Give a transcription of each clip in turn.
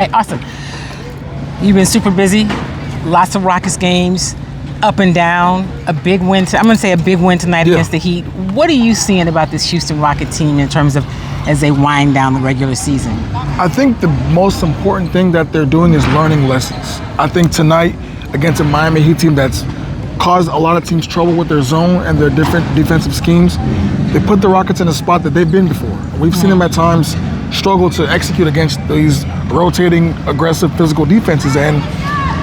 Hey, awesome. You've been super busy, lots of Rockets games, up and down, a big win. I'm going to say a big win tonight against the Heat. What are you seeing about this Houston Rocket team in terms of as they wind down the regular season? I think the most important thing that they're doing is learning lessons. I think tonight against a Miami Heat team that's caused a lot of teams trouble with their zone and their different defensive schemes, they put the Rockets in a spot that they've been before. We've seen them at times struggle to execute against these rotating, aggressive, physical defenses, and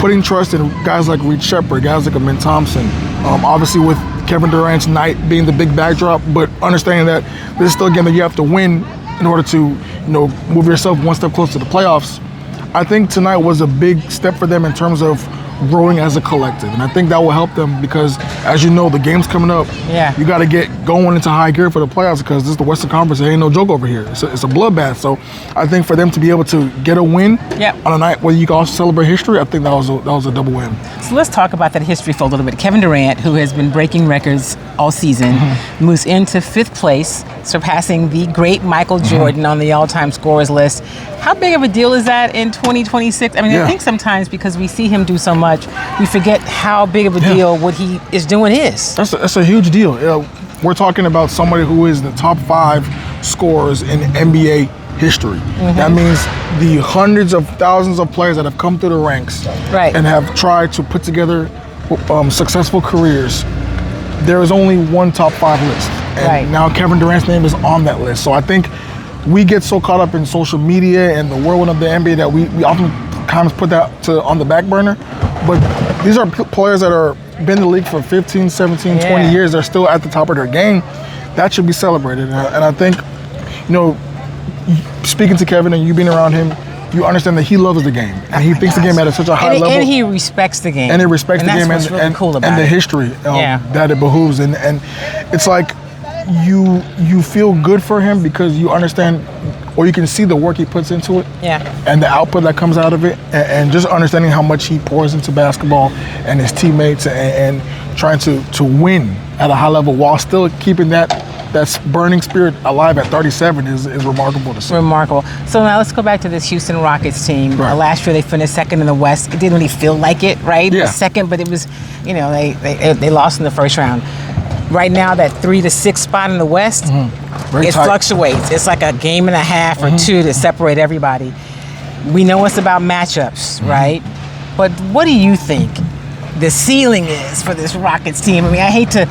putting trust in guys like Sheppard, guys like Amen Thompson, obviously with Kevin Durant's night being the big backdrop, but understanding that this is still a game that you have to win in order to, move yourself one step closer to the playoffs. I think tonight was a big step for them in terms of growing as a collective, and I think that will help them because, as you know, the game's coming up. Yeah. You got to get going into high gear for the playoffs because this is the Western Conference. There ain't no joke over here. It's a bloodbath. So I think for them to be able to get a win on a night where you can also celebrate history, I think that was a double win. So let's talk about that history for a little bit. Kevin Durant, who has been breaking records all season, moves into 5th place, surpassing the great Michael Jordan on the all-time scorers list. How big of a deal is that in 2026? I mean, I think sometimes because we see him do so much, we forget how big of a deal what he is doing is. That's a huge deal. We're talking about somebody who is the top 5 scorers in NBA history. That means the hundreds of thousands of players that have come through the ranks and have tried to put together successful careers. There is only one top 5 list. And now Kevin Durant's name is on that list. So I think we get so caught up in social media and the whirlwind of the NBA that we oftentimes put that on the back burner. But these are players that are been in the league for 15, 17, 20 years. They're still at the top of their game. That should be celebrated. And I think, speaking to Kevin and you being around him, you understand that he loves the game. And he thinks the game at such a high level. And he respects the game. And he respects the game that's really cool about and the history that it behooves. And it's like you feel good for him because you understand or you can see the work he puts into it and the output that comes out of it, and just understanding how much he pours into basketball and his teammates and trying to win at a high level while still keeping that burning spirit alive at 37 is remarkable to see. Remarkable. So now let's go back to this Houston Rockets team. Last year they finished 2nd in the West. It didn't really feel like it, right? It was 2nd, but it was, they lost in the first round. Right now, that 3 to 6 spot in the West, it fluctuates. It's like a game and a half or 2 to separate everybody. We know it's about matchups, right? But what do you think the ceiling is for this Rockets team? I mean, I hate to,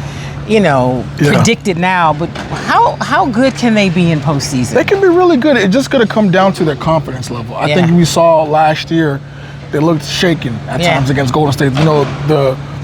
predict it now, but how good can they be in postseason? They can be really good. It's just going to come down to their confidence level. I think we saw last year they looked shaken at times against Golden State.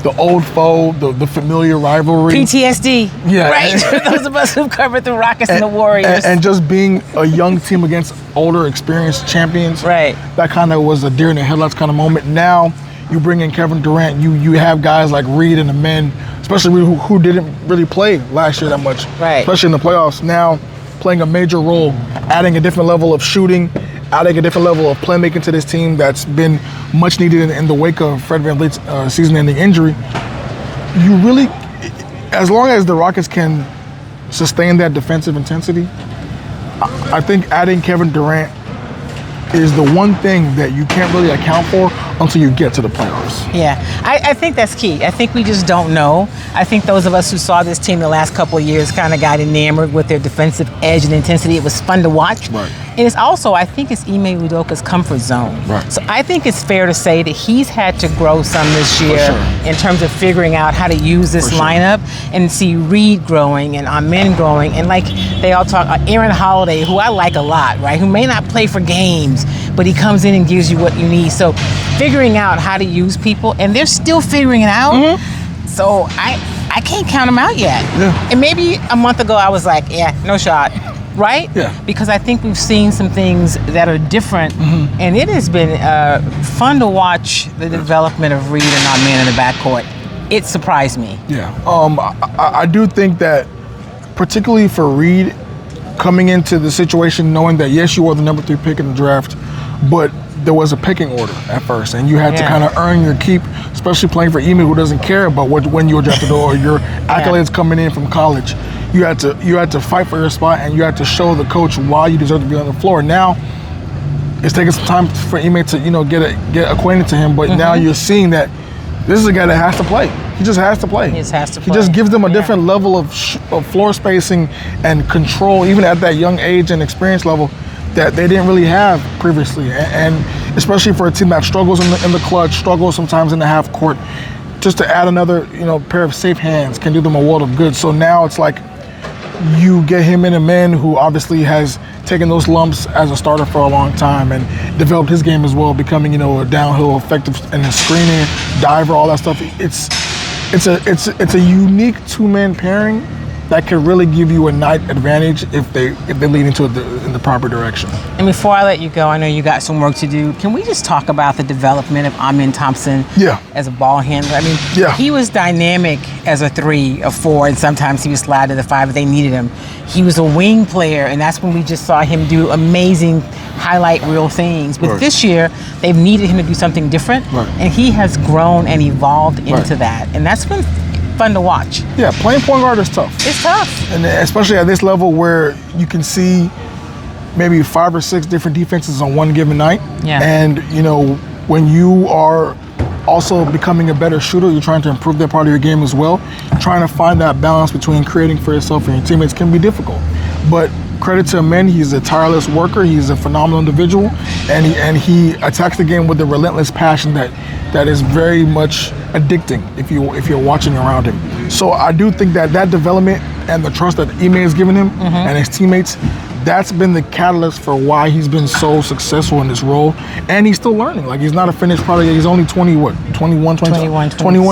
The old foe, the familiar rivalry. PTSD, right? Those of us who've covered the Rockets and the Warriors. And just being a young team against older, experienced champions. Right. That kind of was a deer in the headlights kind of moment. Now you bring in Kevin Durant, you have guys like Reed and Amen, especially who didn't really play last year that much, especially in the playoffs. Now playing a major role, adding a different level of shooting, adding a different level of playmaking to this team that's been much needed in the wake of Fred VanVleet's season-ending injury. You really, as long as the Rockets can sustain that defensive intensity, I think adding Kevin Durant is the one thing that you can't really account for until you get to the playoffs. Yeah, I think that's key. I think we just don't know. I think those of us who saw this team the last couple of years kind of got enamored with their defensive edge and intensity. It was fun to watch. And it's also, I think it's Ime Udoka's comfort zone. So I think it's fair to say that he's had to grow some this year in terms of figuring out how to use this lineup and see Reed growing and Amen growing. And like they all talk, Aaron Holiday, who I like a lot, right? Who may not play for games, but he comes in and gives you what you need. So figuring out how to use people, and they're still figuring it out. So I can't count them out yet. And maybe a month ago I was like, no shot. Right? Because I think we've seen some things that are different, and it has been fun to watch the development of Reed and Amen in the backcourt. It surprised me. I do think that, particularly for Reed, coming into the situation knowing that, yes, you were the number 3 pick in the draft, but there was a picking order at first, and you had to kind of earn your keep, especially playing for Ime, who doesn't care about when you were drafted or your accolades coming in from college. You had to fight for your spot, and you had to show the coach why you deserve to be on the floor. Now, it's taking some time for Ime to, get acquainted to him. But now you're seeing that this is a guy that has to play. He just has to play. He just has to play. He just gives them a different level of floor spacing and control, even at that young age and experience level, that they didn't really have previously. And especially for a team that struggles in the clutch, struggles sometimes in the half court, just to add another, pair of safe hands can do them a world of good. So now it's like you get him in a man who obviously has taken those lumps as a starter for a long time and developed his game as well, becoming, a downhill effective and a screener, diver, all that stuff. It's a unique two-man pairing that can really give you a night advantage if they lead into it in the proper direction. And before I let you go, I know you got some work to do. Can we just talk about the development of Amen Thompson as a ball handler? I mean, he was dynamic as a 3, a 4, and sometimes he would slide to the 5 if they needed him. He was a wing player, and that's when we just saw him do amazing highlight reel things. But this year, they've needed him to do something different, and he has grown and evolved into that. And that's been fun to watch. Yeah, playing point guard is tough. It's tough. And especially at this level where you can see maybe 5 or 6 different defenses on one given night. Yeah. And, when you are also becoming a better shooter, you're trying to improve that part of your game as well. Trying to find that balance between creating for yourself and your teammates can be difficult. But credit to Amen, he's a tireless worker, he's a phenomenal individual, and he attacks the game with a relentless passion that is very much addicting if you're watching around him. So I do think that development and the trust that Ime has given him and his teammates, that's been the catalyst for why he's been so successful in this role. And he's still learning. Like, he's not a finished product. He's only 21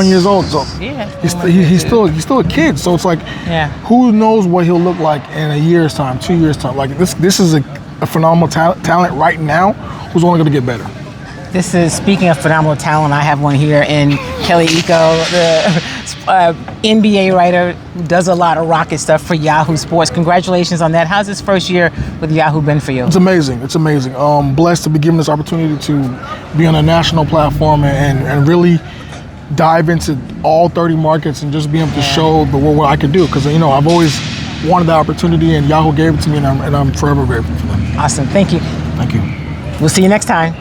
years old. So he's still a kid. So it's like, who knows what he'll look like in a year's time, 2 years' time. Like, this is a phenomenal talent right now who's only going to get better. This is, speaking of phenomenal talent, I have one here in Kelly Iko, the NBA writer who does a lot of Rocket stuff for Yahoo Sports. Congratulations on that. How's this first year with Yahoo been for you? It's amazing. It's amazing. Blessed to be given this opportunity to be on a national platform and really dive into all 30 markets and just be able to show the world what I can do. Because, I've always wanted that opportunity, and Yahoo gave it to me, and I'm forever grateful for them. Awesome. Thank you. Thank you. We'll see you next time.